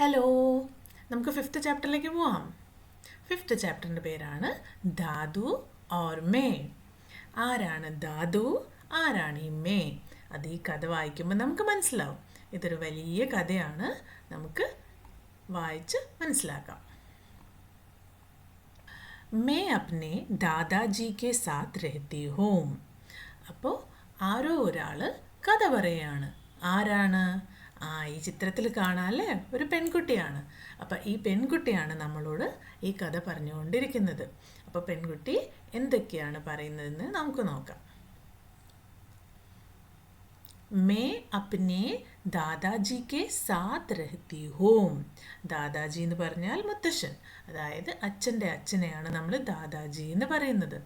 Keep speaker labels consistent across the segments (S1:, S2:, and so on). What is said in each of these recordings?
S1: Hello, നമുക്ക് fifth ചാപ്റ്ററിലേക്ക് പോവാം. Fifth ചാപ്റ്ററിൻ്റെ പേരാണ് ദാദു ഓർ മേ. ആരാണ് ദാദു, ആരാണ് ഈ മേ? അത് ഈ കഥ വായിക്കുമ്പോൾ നമുക്ക് മനസ്സിലാവും. ഇതൊരു വലിയ കഥയാണ്, നമുക്ക് വായിച്ച് മനസ്സിലാക്കാം. മേ അപ്നെ ദാദാജി കെ സാത്ത് രഹത്തി ഹൂം. അപ്പോൾ ആരോ ഒരാൾ കഥ പറയുകയാണ്. ആരാണ്? ഈ ചിത്രത്തിൽ കാണാമല്ലേ, ഒരു പെൺകുട്ടിയാണ്. അപ്പം ഈ പെൺകുട്ടിയാണ് നമ്മളോട് ഈ കഥ പറഞ്ഞുകൊണ്ടിരിക്കുന്നത്. അപ്പോൾ പെൺകുട്ടി എന്തൊക്കെയാണ് പറയുന്നതെന്ന് നമുക്ക് നോക്കാം. മേ അപ്നെ ദാദാജി കെ സാത്ത് രഹത്തി ഹൂം. ദാദാജി എന്ന് പറഞ്ഞാൽ മുത്തശ്ശൻ, അതായത് അച്ഛൻ്റെ അച്ഛനെയാണ് നമ്മൾ ദാദാജി എന്ന് പറയുന്നത്.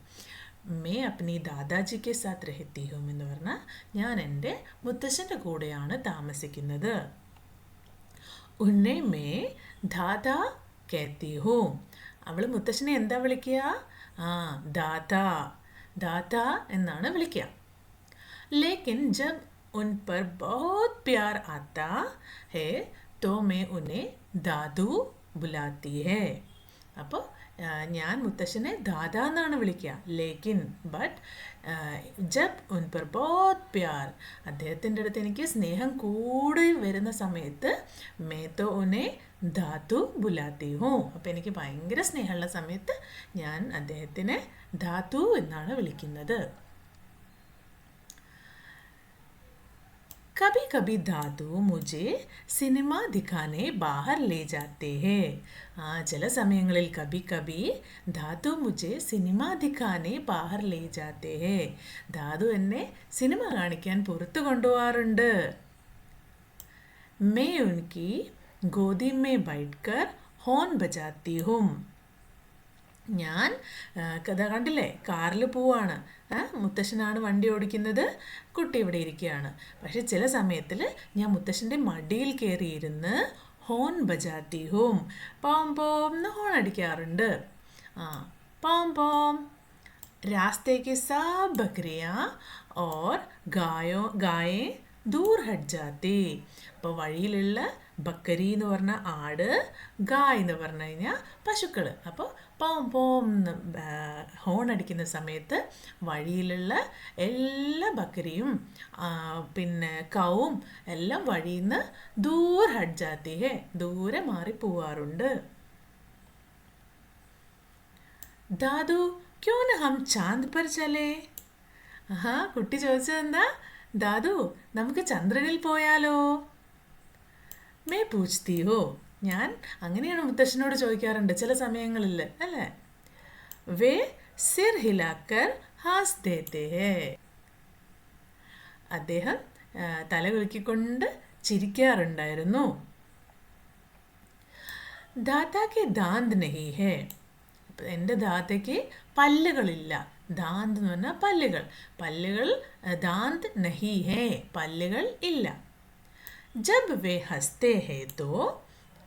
S1: മേ അപ്നി ദാദാജി കെ സാത്ത് രഹത്തി ഹൂം എന്ന് പറഞ്ഞാൽ ഞാൻ എൻ്റെ മുത്തശ്ശൻ്റെ കൂടെയാണ് താമസിക്കുന്നത്. ഉന്നെ മേ ദാദാ കേത്തി ഹൂം. അവൾ മുത്തശ്ശനെ എന്താ വിളിക്കുക? ദാദാ, ദാദാ എന്നാണ് വിളിക്കുക. ലേക്കിൻ ജബ് उन पर बहुत प्यार आता है तो मैं उन्हें दादू बुलाती है. അപ്പോൾ ഞാൻ മുത്തശ്ശനെ ദാദാ എന്നാണ് വിളിക്കുക. ലേക്കിൻ ബട്ട് ജബ് ഉൻ പർ ബഹുത് പ്യാർ, അദ്ദേഹത്തിൻ്റെ അടുത്ത് എനിക്ക് സ്നേഹം കൂടി വരുന്ന സമയത്ത് മേ തോ ഉന്നെ ദാദു ബുലാത്തി ഹൂ. അപ്പോൾ എനിക്ക് ഭയങ്കര സ്നേഹമുള്ള സമയത്ത് ഞാൻ അദ്ദേഹത്തിനെ ദാദു എന്നാണ് വിളിക്കുന്നത്. कभी कभी दादू मुझे സിനിമ ദിഖാനെ ബാഹർ ലേ ജാത്തെ ഹേ. ചില സമയങ്ങളിൽ കബി കബി ദാദു മുझे സിനിമ ദിഖാനെ ബാഹർ ലേ ജാത്തെ ഹേ. ദാദു എന്നെ സിനിമ കാണിക്കാൻ പുറത്തു കൊണ്ടുപോകാറുണ്ട്. മേ ഉൻകി ഗോദി മേ ബൈഠ്കർ ഹോൺ ബജാത്തി ഹും. ഞാൻ കഥ കണ്ടില്ലേ, കാറിൽ പോവാണ്, മുത്തശ്ശനാണ് വണ്ടി ഓടിക്കുന്നത്, കുട്ടി ഇവിടെ ഇരിക്കുകയാണ്. പക്ഷെ ചില സമയത്തിൽ ഞാൻ മുത്തശ്ശൻ്റെ മടിയിൽ കയറിയിരുന്ന് ഹോൺ ബജാത്തി ഹൂം, പോം പോം എന്ന് ഹോൺ അടിക്കാറുണ്ട്. പോം പോം. രാസ്തേക്ക് സബ് ബക്രിയാ ഓർ ഗായേ ദൂർ ഹട്ട് ജാത്തി. അപ്പോൾ വഴിയിലുള്ള ബക്കരി എന്ന് പറഞ്ഞ ആട്, ഗായ് എന്ന് പറഞ്ഞു കഴിഞ്ഞാൽ പശുക്കൾ. അപ്പോൾ പോം പോം എന്ന് ഹോൺ അടിക്കുന്ന സമയത്ത് വഴിയിലുള്ള എല്ലാ ബക്കരിയും പിന്നെ കവും എല്ലാം വഴിയിൽ നിന്ന് ദൂർ ഹട്ട് ജാത്തി ഹേ, ദൂരെ മാറി പോവാറുണ്ട്. ദാദു ക്യോ ന ഹം ചാന്ദ് പർ ചലേ. കുട്ടി ചോദിച്ചതെന്താ? ദാദു നമുക്ക് ചന്ദ്രനിൽ പോയാലോ? മേ പൂച്ച്തി ഹോ. ഞാൻ അങ്ങനെയാണ് മുത്തശ്ശനോട് ചോദിക്കാറുണ്ട് ചില സമയങ്ങളിൽ, അല്ലേ? വേ സിർ ഹിലാക്കർ ഹാസ് ദേത്തെ ഹേ. അദ്ദേഹം തല കുലുക്കിക്കൊണ്ട് ചിരിക്കാറുണ്ടായിരുന്നു. ദാതാക്ക് ദാന്ത് നഹി ഹേ. എൻ്റെ ദാതയ്ക്ക് പല്ലുകളില്ല. ദാന്ത് എന്ന് പറഞ്ഞാൽ പല്ലുകൾ. പല്ലുകൾ ദാന്ത് നഹി ഹേ, പല്ലുകൾ ഇല്ല. ജബ് വേ ഹസ്തേ ഹേ തോ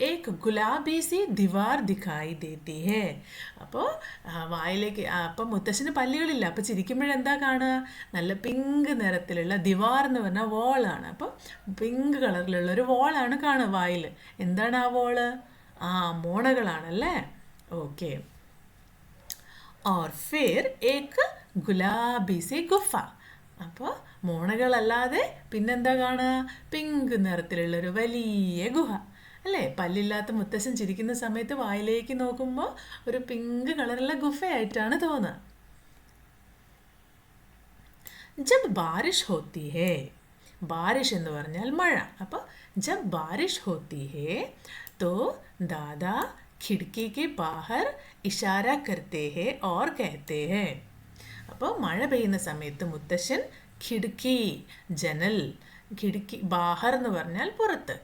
S1: ഏക് ഗുലാബി സി ദിവാർ ദിഖായി ദേത്തി ഹേ. അപ്പോൾ വായിലേക്ക്, അപ്പം മുത്തശ്ശന് പല്ലുകളില്ല, അപ്പോൾ ചിരിക്കുമ്പോഴെന്താ കാണുക? നല്ല പിങ്ക് നിറത്തിലുള്ള ദിവാർ എന്ന് പറഞ്ഞാൽ വോളാണ്. അപ്പോൾ പിങ്ക് കളറിലുള്ള ഒരു വോളാണ് കാണുക വായിൽ. എന്താണ് ആ വോള്? മോണകളാണല്ലേ. ഓക്കെ. ഓർ ഫിർ ഏക് ഗുലാബി സി ഗുഫ. അപ്പോൾ മോണകളല്ലാതെ പിന്നെന്താ കാണുക? പിങ്ക് നിറത്തിലുള്ളൊരു വലിയ ഗുഹ, അല്ലേ? പല്ലില്ലാത്ത മുത്തശ്ശൻ ചിരിക്കുന്ന സമയത്ത് വായിലേക്ക് നോക്കുമ്പോൾ ഒരു പിങ്ക് കളറുള്ള ഗുഫയായിട്ടാണ് തോന്നുക. ജബ് ബാരിഷ് ഹോത്തി ഹേ. ബാരിഷ് എന്ന് പറഞ്ഞാൽ മഴ. അപ്പോൾ ജബ് ബാരിഷ് ഹോത്തി ഹേ തോ ദാദാ खिड़की के बाहर इशारा करते हैं और कहते हैं. അപ്പോൾ മഴ പെയ്യുന്ന സമയത്ത് മുത്തശ്ശൻ ഖിടുക്കി, ജനൽ, ഖിടുക്കി, ബാഹർ എന്ന് പറഞ്ഞാൽ പുറത്ത്,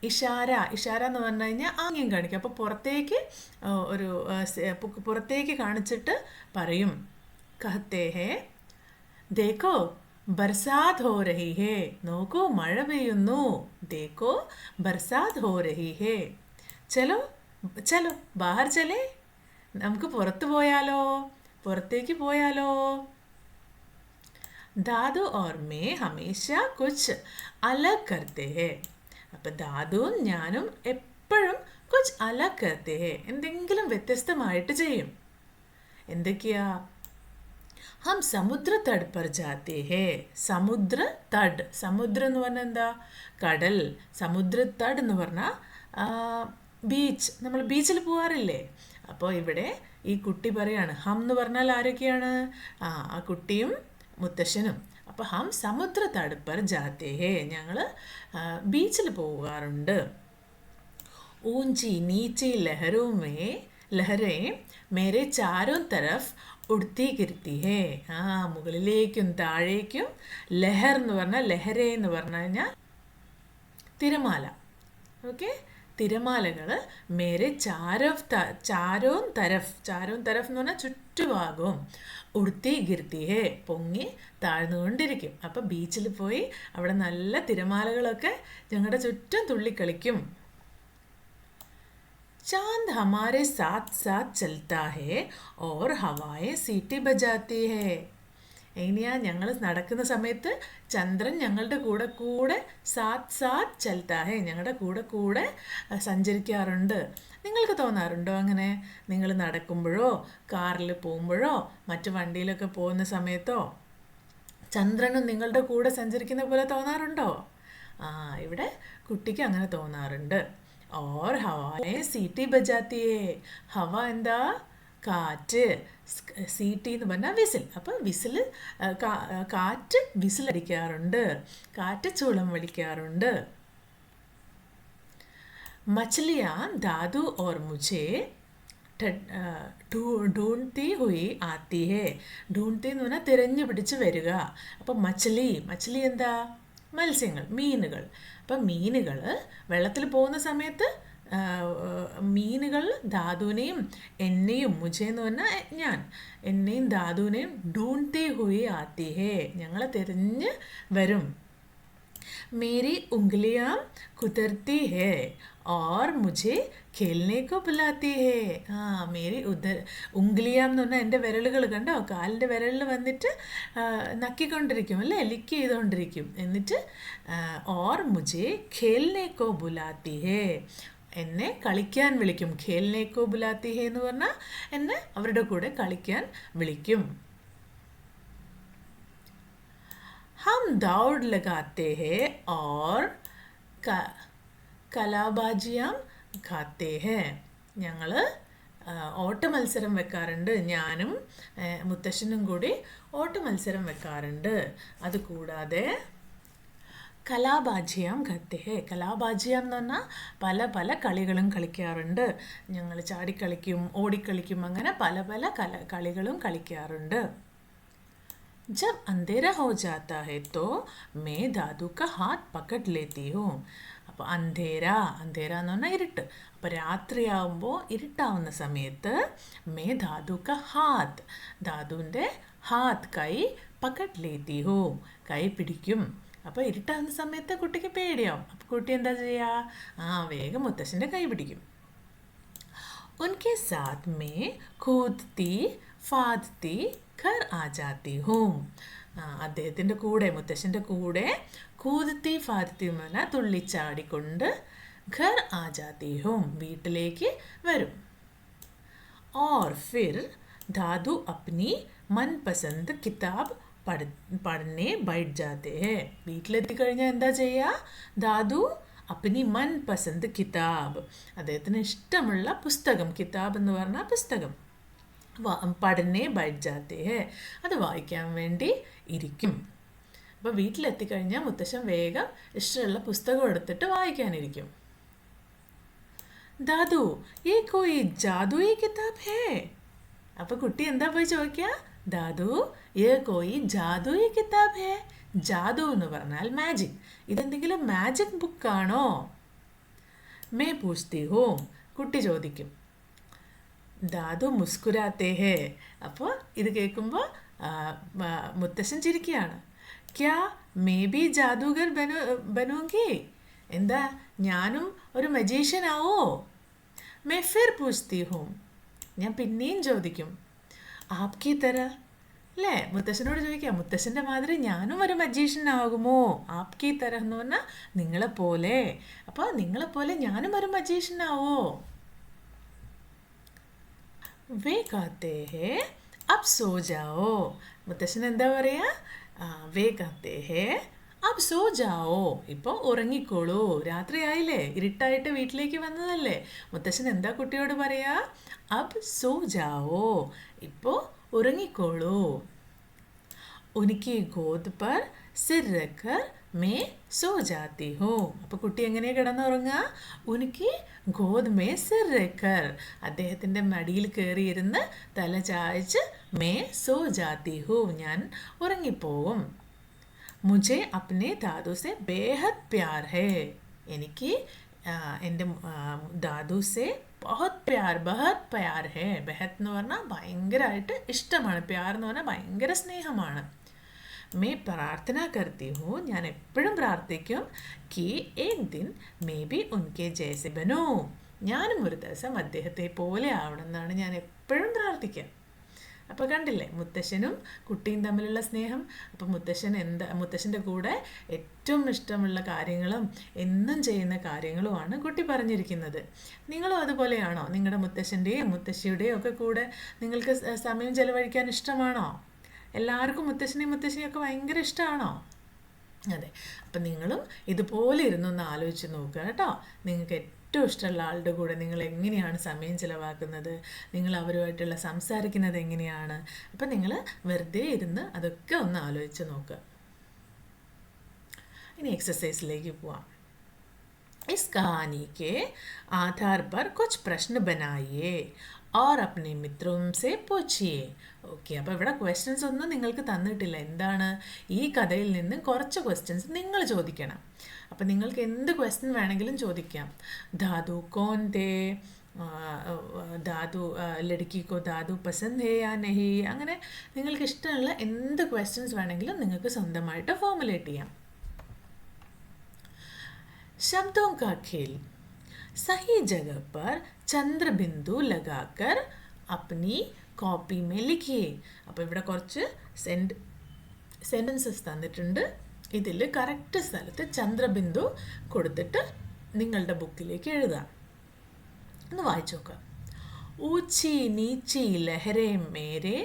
S1: ഇഷാര, ഇഷാര എന്ന് പറഞ്ഞു കഴിഞ്ഞാൽ ആംഗ്യം കാണിക്കുക. അപ്പോൾ പുറത്തേക്ക് ഒരു പുറത്തേക്ക് കാണിച്ചിട്ട് പറയും, കഹത്തെ ഹേ ദേഖോ ബർസാത് ഹോ രഹി ഹേ. നോക്കൂ മഴ പെയ്യുന്നു. ദേഖോ ബർസാത് ഹോ രഹി ഹേ. ചലോ ചലോ ബാഹർ ചലേ. നമുക്ക് പുറത്ത് പോയാലോ, പുറത്തേക്ക് പോയാലോ? ദാദു ഓർ മേ ഹമേശ കുച്ച് അലഗ് കർത്തേ ഹേ. അപ്പം ദാദുവും ഞാനും എപ്പോഴും കുച്ച് അലഗ് കർത്തേ ഹേ, എന്തെങ്കിലും വ്യത്യസ്തമായിട്ട് ചെയ്യും. എന്തൊക്കെയാ? ഹം സമുദ്ര തട് പർ ജാത്തേ ഹേ. സമുദ്ര തട്, സമുദ്രം എന്ന് പറഞ്ഞാൽ എന്താ? കടൽ. സമുദ്ര തട് എന്ന് പറഞ്ഞാൽ ബീച്ച്. നമ്മൾ ബീച്ചിൽ പോകാറില്ലേ? അപ്പോൾ ഇവിടെ ഈ കുട്ടി പറയാണ്, ഹം എന്ന് പറഞ്ഞാൽ ആരൊക്കെയാണ്? ആ കുട്ടിയും മുത്തശ്ശനും. അപ്പോൾ ഹം സമുദ്ര തട് പർ ജാത്തേ ഹേ, ഞങ്ങൾ ബീച്ചിൽ പോകാറുണ്ട്. ऊंची नीची लहरें मेरे चारों तरफ ഉടുത്തി കിരുത്തി ഹേ. മുകളിലേക്കും താഴേക്കും. ലഹർ എന്ന് പറഞ്ഞാൽ, ലഹരെ എന്ന് പറഞ്ഞു കഴിഞ്ഞാൽ തിരമാല. ഓക്കെ, തിരമാലകൾ മേരെ ചാരോം തരഫ് എന്ന് പറഞ്ഞാൽ ചുറ്റുഭാഗവും. ഉടുത്തി ഗിർത്തി ഹേ, പൊങ്ങി താഴ്ന്നുകൊണ്ടിരിക്കും. അപ്പം ബീച്ചിൽ പോയി അവിടെ നല്ല തിരമാലകളൊക്കെ ഞങ്ങളുടെ ചുറ്റും തുള്ളിക്കളിക്കും. चांद हमारे साथ साथ चलता है और हवाएं सीटी बजाती है. എങ്ങനെയാ? ഞങ്ങൾ നടക്കുന്ന സമയത്ത് ചന്ദ്രൻ ഞങ്ങളുടെ കൂടെ കൂടെ സാത്ത് സാത്ത് ചൽത്താ ഹേ, ഞങ്ങളുടെ കൂടെ കൂടെ സഞ്ചരിക്കാറുണ്ട്. നിങ്ങൾക്ക് തോന്നാറുണ്ടോ അങ്ങനെ? നിങ്ങൾ നടക്കുമ്പോഴോ കാറിൽ പോകുമ്പോഴോ മറ്റു വണ്ടിയിലൊക്കെ പോകുന്ന സമയത്തോ ചന്ദ്രനും നിങ്ങളുടെ കൂടെ സഞ്ചരിക്കുന്ന പോലെ തോന്നാറുണ്ടോ? ഇവിടെ കുട്ടിക്ക് അങ്ങനെ തോന്നാറുണ്ട്. और हवाएं सीटी बजाती है. ഹവ എന്താ? കാറ്റ്. സീറ്റി എന്ന് പറഞ്ഞാൽ വിസിൽ. അപ്പം വിസിൽ, കാറ്റ് വിസിലടിക്കാറുണ്ട്, കാറ്റ് ചൂളം വലിക്കാറുണ്ട്. മछलियाँ दादू और मुझे ढूंढती हुई आती है. ढूंढती എന്ന് പറഞ്ഞാൽ തിരഞ്ഞു പിടിച്ച് വരിക. അപ്പം മछലി എന്താ? മത്സ്യങ്ങൾ, മീനുകൾ. അപ്പം മീനുകൾ വെള്ളത്തിൽ പോകുന്ന സമയത്ത് മീനുകൾ ധാതുവിനെയും എന്നെയും, മുझे എന്ന് പറഞ്ഞാൽ ഞാൻ, എന്നെയും ധാതുവിനെയും ढूंढती हुई आती है, ഞങ്ങളെ തിരഞ്ഞ് വരും. मेरी उंगलियां कुतरती है और मुझे खेलने को बुलाती है. മേരി ഉംഗ്ലിയാം എന്ന് പറഞ്ഞാൽ എൻ്റെ വിരലുകൾ കണ്ടോ? കാലിൻ്റെ വിരലിൽ വന്നിട്ട് നക്കിക്കൊണ്ടിരിക്കും അല്ലേ, ലിക്ക് ചെയ്തുകൊണ്ടിരിക്കും. എന്നിട്ട് ഓർ മുझे खेलने को बुलाती है, എന്നെ കളിക്കാൻ വിളിക്കും. खेलने को बुलाती है എന്ന് പറഞ്ഞാൽ എന്നെ അവരുടെ കൂടെ കളിക്കാൻ വിളിക്കും. हम दौड़ लगाते हैं और കലാബാജിയാം ഖാത്തേ ഹേ. ഞങ്ങൾ ഓട്ട മത്സരം വെക്കാറുണ്ട്. ഞാനും മുത്തശ്ശനും കൂടി ഓട്ട മത്സരം വെക്കാറുണ്ട്. അതുകൂടാതെ കലാബാജിയാം ഖാത്തേ ഹേ. കലാബാജിയാം എന്ന് പറഞ്ഞാൽ പല പല കളികളും കളിക്കാറുണ്ട്. ഞങ്ങൾ ചാടിക്കളിക്കും, ഓടിക്കളിക്കും, അങ്ങനെ പല പല കളികളും കളിക്കാറുണ്ട്. जब अंधेरा हो जाता है तो मैं दादू का हाथ पकड़ लेती हूँ. അപ്പോൾ അന്ധേര എന്ന് പറഞ്ഞാൽ ഇരുട്ട്. അപ്പോൾ രാത്രിയാവുമ്പോൾ ഇരുട്ടാവുന്ന സമയത്ത് മേ ധാതു ക ഹാത്ത്, ധാതുവിൻ്റെ ഹാത്ത്, കൈ, പക്കഡ് ലേത്തി ഹോ, കൈ പിടിക്കും. അപ്പോൾ ഇരുട്ടാവുന്ന സമയത്ത് കുട്ടിക്ക് പേടിയാവും. അപ്പോൾ കുട്ടി എന്താ ചെയ്യുക? വേഗം മുത്തശ്ശൻ്റെ കൈ പിടിക്കും. ഉൻകെ സാത്ത് മേ കൂദ്തി ഫാദ്തി ഘർ ആ ജാത്തി ഹൂം. അദ്ദേഹത്തിൻ്റെ കൂടെ, മുത്തശ്ശൻ്റെ കൂടെ കൂദ്ത്തി ഫാദ്ത്തി എന്ന് പറഞ്ഞാൽ തുള്ളിച്ചാടിക്കൊണ്ട് ഘർ ആ ജാത്തി ഹൂം, വീട്ടിലേക്ക് വരും. और फिर दादू अपनी मनपसंद किताब പഠനെ ബൈഠ് ജാത്തെ ഹേ. വീട്ടിലെത്തിക്കഴിഞ്ഞാൽ എന്താ ചെയ്യുക? ദാദു അപ്നി മൻപസന്ത് കിതാബ്, അദ്ദേഹത്തിന് ഇഷ്ടമുള്ള പുസ്തകം, കിതാബ് എന്ന് പറഞ്ഞാൽ പുസ്തകം, പഠനെ ബൈഠ് ജാത്തെ ഹേ, അത് വായിക്കാൻ വേണ്ടി ഇരിക്കും. അപ്പോൾ വീട്ടിലെത്തിക്കഴിഞ്ഞാൽ മുത്തശ്ശൻ വേഗം ഇഷ്ടമുള്ള പുസ്തകം എടുത്തിട്ട് വായിക്കാനിരിക്കും. ദാദു യേ കോയി ജാദുയി കിതാബ് ഹേ. അപ്പോൾ കുട്ടി എന്താ പോയി ചോദിക്കുക? ദാദു യേ കോയി ജാദുയി കിതാബ് ഹേ. ജാദു എന്ന് പറഞ്ഞാൽ മാജിക്. ഇതെന്തെങ്കിലും മാജിക് ബുക്കാണോ? മേ പൂച്ച്തി ഹൂം, കുട്ടി ചോദിക്കും. ദാദു മുസ്കുരാത്തേ ഹേ. അപ്പോൾ ഇത് കേൾക്കുമ്പോൾ മുത്തശ്ശൻ ചിരിക്കുകയാണ്. ക്യാ മേ ബി ജാദൂഗർ ബനൂങ്കി, എന്താ ഞാനും ഒരു മജീഷ്യൻ ആവോ? മേ ഫിർ പൂച്ച്തി ഹൂം, ഞാൻ പിന്നെയും ചോദിക്കും. ആപ്കി തര, അല്ലേ? മുത്തശ്ശനോട് ചോദിക്കാം, മുത്തശ്ശൻ്റെ മാതിരി ഞാനും ഒരു മജീഷ്യൻ ആകുമോ? ആപ്കി തരഹ് എന്ന് പറഞ്ഞാൽ നിങ്ങളെപ്പോലെ. അപ്പോൾ നിങ്ങളെപ്പോലെ ഞാനും ഒരു മജീഷ്യൻ ആവോ? വേ കാത്തേ ഹേ അബ് സോ ജാവോ. മുത്തശ്ശൻ എന്താ പറയാ? വേ കാത്തേ ഹേ അബ് സോ ജാവോ. ഇപ്പോൾ ഉറങ്ങിക്കോളൂ, രാത്രിയായില്ലേ, ഇരുട്ടായിട്ട് വീട്ടിലേക്ക് വന്നതല്ലേ. മുത്തശ്ശൻ എന്താ കുട്ടിയോട് പറയാ? അബ് സോ ജാവോ, ഇപ്പോൾ ഉറങ്ങിക്കോളൂ. ഉനിക്ക് ഗോദ് പർ സിർ രഖർ മേ സോ ജാത്തി ഹോ. അപ്പോൾ കുട്ടി എങ്ങനെയാണ് കിടന്നുറങ്ങുക? ഉനിക്ക് ഗോദ് മേ സിർ രഖർ, അദ്ദേഹത്തിൻ്റെ മടിയിൽ കയറിയിരുന്ന് തല ചായച്ച് മേ സോ ജാത്തി ഹോ, ഞാൻ ഉറങ്ങിപ്പോവും. മുझे अपने दादू से बेहद प्यार है. എനിക്ക് എൻ്റെ ദാദു സെ ബഹത് പ്യാർ ഹേ. ബെഹത് എന്ന് പറഞ്ഞാൽ ഭയങ്കരമായിട്ട് ഇഷ്ടമാണ്, പ്യാർ എന്ന് പറഞ്ഞാൽ ഭയങ്കര സ്നേഹമാണ്. मैं प्रार्थना करती हूँ, ഞാൻ എപ്പോഴും പ്രാർത്ഥിക്കും, कि एक दिन मैं भी उनके जैसे बनूं, ഞാനും ഒരു ദിവസം അദ്ദേഹത്തെ പോലെ ആവണം എന്നാണ് ഞാൻ എപ്പോഴും പ്രാർത്ഥിക്കുക. അപ്പോൾ കണ്ടില്ലേ മുത്തശ്ശനും കുട്ടിയും തമ്മിലുള്ള സ്നേഹം. അപ്പോൾ മുത്തശ്ശൻ്റെ കൂടെ ഏറ്റവും ഇഷ്ടമുള്ള കാര്യങ്ങളും എന്നും ചെയ്യുന്ന കാര്യങ്ങളുമാണ് കുട്ടി പറഞ്ഞിരിക്കുന്നത്. നിങ്ങളും അതുപോലെയാണോ? നിങ്ങളുടെ മുത്തശ്ശൻ്റെയും മുത്തശ്ശിയുടെയും ഒക്കെ കൂടെ നിങ്ങൾക്ക് സമയം ചെലവഴിക്കാൻ ഇഷ്ടമാണോ? എല്ലാവർക്കും മുത്തശ്ശനെയും മുത്തശ്ശിയൊക്കെ ഭയങ്കര ഇഷ്ടമാണോ? അതെ. അപ്പം നിങ്ങളും ഇതുപോലെ ഇരുന്നൊന്ന് ആലോചിച്ച് നോക്കുക കേട്ടോ. നിങ്ങൾക്ക് ഏറ്റവും ഇഷ്ടമുള്ള ആളുടെ കൂടെ നിങ്ങൾ എങ്ങനെയാണ് സമയം ചിലവാക്കുന്നത്, നിങ്ങൾ അവരുമായിട്ടുള്ള സംസാരിക്കുന്നത് എങ്ങനെയാണ്. അപ്പം നിങ്ങൾ വെറുതെ ഇരുന്ന് അതൊക്കെ ഒന്ന് ആലോചിച്ച് നോക്കുക. ഇനി എക്സസൈസിലേക്ക് പോവാം. इस कहानी के आधार पर कुछ प्रश्न बनाइए और अपने मित्रों से पूछिए. ഓക്കെ, അപ്പോൾ ഇവിടെ ക്വസ്റ്റ്യൻസ് ഒന്നും നിങ്ങൾക്ക് തന്നിട്ടില്ല. എന്താണ്? ഈ കഥയിൽ നിന്ന് കുറച്ച് ക്വസ്റ്റ്യൻസ് നിങ്ങൾ ചോദിക്കണം. അപ്പം നിങ്ങൾക്ക് എന്ത് ക്വസ്റ്റ്യൻ വേണമെങ്കിലും ചോദിക്കാം. ദാദു കോൻ തേ, ദാദു ലഡ്കി കോ ദാദു പസന്ത് ഹേ യാ നഹി, അങ്ങനെ നിങ്ങൾക്ക് ഇഷ്ടമുള്ള എന്ത് ക്വസ്റ്റ്യൻസ് വേണമെങ്കിലും നിങ്ങൾക്ക് സ്വന്തമായിട്ട് ഫോമുലേറ്റ് ചെയ്യാം. शब्दों का खेल. सही जगह पर चंद्र बिंदु लगाकर अपनी കോപ്പി മേ ലിഖിയേ. അപ്പോൾ ഇവിടെ കുറച്ച് സെൻറ്റൻസസ് തന്നിട്ടുണ്ട്. ഇതിൽ കറക്റ്റ് സ്ഥലത്ത് ചന്ദ്രബിന്ദു കൊടുത്തിട്ട് നിങ്ങളുടെ ബുക്കിലേക്ക് എഴുതാം. ഒന്ന് വായിച്ചു നോക്കാം. ഊച്ചി നീച്ചി ലഹരെ മേരെ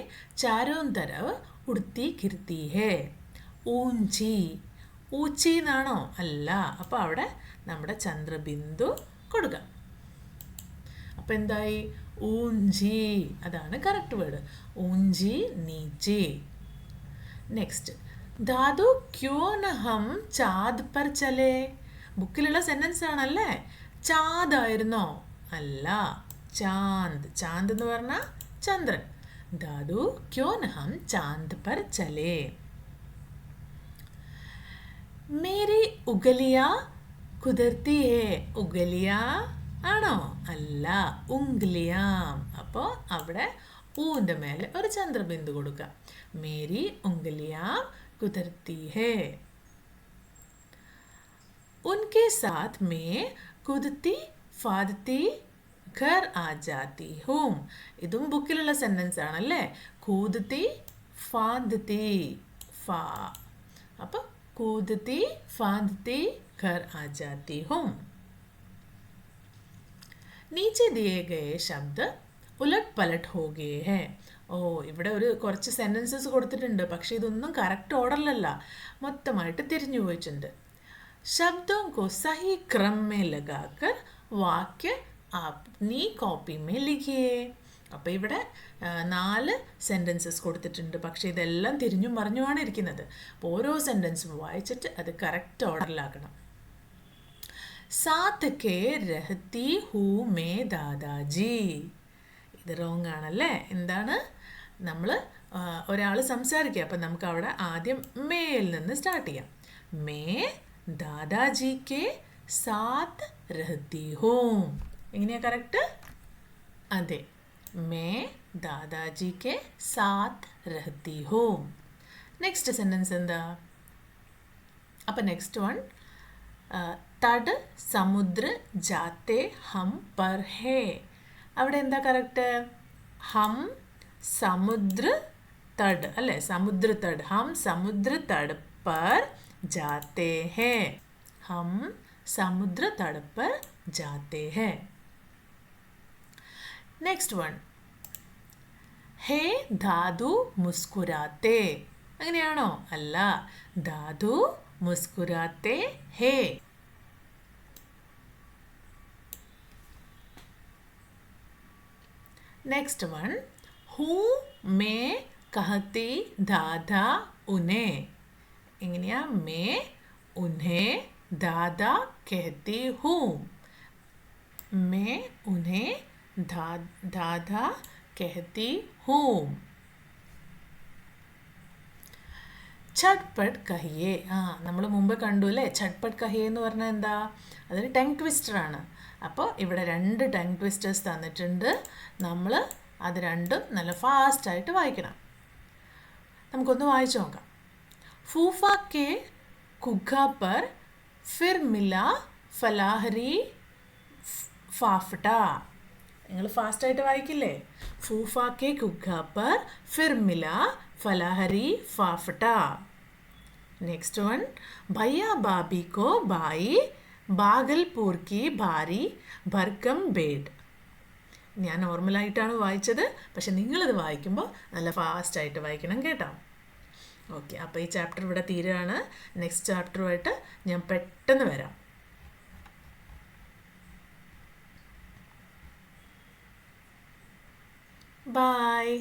S1: ചാരോ തരവ് ഉടുത്തി കിർത്തി ഹേ. ഊഞ്ചി, ഊച്ചി എന്നാണോ? അല്ല. അപ്പോൾ അവിടെ നമ്മുടെ ചന്ദ്രബിന്ദു കൊടുക്കാം. അപ്പം എന്തായി? ഊഞ്ചി, അതാണ് കറക്റ്റ് വേർഡ്. ഊഞ്ചി നീച്ചി. നെക്സ്റ്റ്, ദാദു ക്യോ ന ഹം ചാന്ദ് പർ ചലേ. ബുക്കിലുള്ള സെൻറ്റൻസ് ആണല്ലേ. ചാന്ദ് ആയിരുന്നോ? അല്ല, ചാന്ദ്. ചാന്ദ് എന്ന് പറഞ്ഞാൽ ചന്ദ്രൻ. ദാദു ക്യോ ന ഹം ചാന്ദ് പർ ചലേ. മേരി ഉഗലിയ കുതിർത്തി ഹേ. ഉഗലിയ ആണോ? അല്ല, ഉംഗ്ലിയാം. അപ്പോൾ അവിടെ ഊൻ്റെ മേലെ ഒരു ചന്ദ്രബിന്ദു കൊടുക്കുക. മേരി ഉംഗ്ലിയാം കുതിർത്തി ഹേ. ഉൻകെ സാത്ത് മേ കുതിർത്തി ഫാദത്തി ഘർ ആ ജാത്തി ഹൂം. ഇതും ബുക്കിലുള്ള സെൻറ്റൻസ് ആണല്ലേ. കൂദത്തി ഫാദത്തി ഫാ. അപ്പോൾ കൂദത്തി ഫാദത്തി ഘർ ആ ജാത്തി ഹൂം. नीचे दिए गए शब्द उलट पलट हो गए हैं. ഓ, ഇവിടെ കുറച്ച് സെൻറ്റൻസസ് കൊടുത്തിട്ടുണ്ട്, പക്ഷേ ഇതൊന്നും കറക്റ്റ് ഓർഡറിലല്ല, മൊത്തമായിട്ട് തിരിഞ്ഞു പോയിട്ടുണ്ട്. ശബ്ദോं को सही क्रम में लगाकर वाक्य अपनी कॉपी में लिखिए. അപ്പോൾ ഇവിടെ 4 സെൻറ്റൻസസ് കൊടുത്തിട്ടുണ്ട്, പക്ഷേ ഇതെല്ലാം തിരിഞ്ഞും മറിഞ്ഞുമാണ് ഇരിക്കുന്നത്. അപ്പോൾ ഓരോ സെൻറ്റൻസും വായിച്ചിട്ട് അത് കറക്റ്റ് ഓർഡറിലാക്കണം. സാത്ത് കെ രഹത്തി ഹൂ മേ ദാദാജി. ഇത് റോങ് ആണല്ലേ. എന്താണ്? നമ്മൾ ഒരാൾ സംസാരിക്കുക, അപ്പം നമുക്ക് അവിടെ ആദ്യം മേയിൽ നിന്ന് സ്റ്റാർട്ട് ചെയ്യാം. മേ ദാദാജി കെ സാത്ത് രഹത്തി ഹൂം. എങ്ങനെയാ കറക്റ്റ്? അതെ, മേ ദാദാജി കെ സാത്ത് രഹത്തി ഹൂം. നെക്സ്റ്റ് സെൻറ്റൻസ് എന്താ? അപ്പം നെക്സ്റ്റ് വൺ, തട് സമുദ്ര ജാത്തെ ഹം പർ ഹേ. അവിടെ എന്താ കറക്റ്റ്? ഹം സമുദ്ര തട് അല്ലേ, സമുദ്ര തട്. ഹം സമുദ്ര തട് पर जाते हैं. हम समुद्र तट पर जाते हैं. नेक्स्ट वन, ഹേ ദാദു മുസ്കുരാത്തെ. അങ്ങനെയാണോ? അല്ല. ദാദു മുസ്കുരാത്തെ ഹേ. നെക്സ്റ്റ് വൺ, ഹൂ മേ കഹത്തി ദാദാ ഉനെ. എങ്ങനെയാ? മേ ഉൻഹെ ദാദാ കഹത്തി ഹൂ. മേ ഉൻഹെ ദാദാ कहती हूँ. ചട്പട്ട് കഹിയേ. നമ്മൾ മുമ്പ് കണ്ടു അല്ലേ, ചട്പട്ട് കഹിയേ എന്ന് പറഞ്ഞാൽ എന്താ? അതൊരു ടങ് ട്വിസ്റ്ററാണ്. അപ്പോൾ ഇവിടെ 2 ടങ് ട്വിസ്റ്റേഴ്സ് തന്നിട്ടുണ്ട്. നമ്മൾ അത് രണ്ടും നല്ല ഫാസ്റ്റായിട്ട് വായിക്കണം. നമുക്കൊന്ന് വായിച്ചു നോക്കാം. ഫൂഫ കെ കുഗ്ഗ പർ ഫിർ മില ഫലാഹരി ഫാഫ്ട. നിങ്ങൾ ഫാസ്റ്റായിട്ട് വായിക്കില്ലേ? ഫൂഫ കെ കുഗ്ഗ പർ ഫിർ മില ഫലാഹരി ഫാഫ്ട. നെക്സ്റ്റ് വൺ, ഭയ്യ ബാബി കോ ബായി ബാഗൽപൂർ കി ഭാരി ഭർക്കം ബേഡ്. ഞാൻ നോർമലായിട്ടാണ് വായിച്ചത്, പക്ഷെ നിങ്ങളിത് വായിക്കുമ്പോൾ നല്ല ഫാസ്റ്റായിട്ട് വായിക്കണം കേട്ടോ. ഓക്കെ, അപ്പോൾ ഈ ചാപ്റ്റർ ഇവിടെ തീരുകയാണ്. നെക്സ്റ്റ് ചാപ്റ്ററുമായിട്ട് ഞാൻ പെട്ടെന്ന് വരാം. Bye.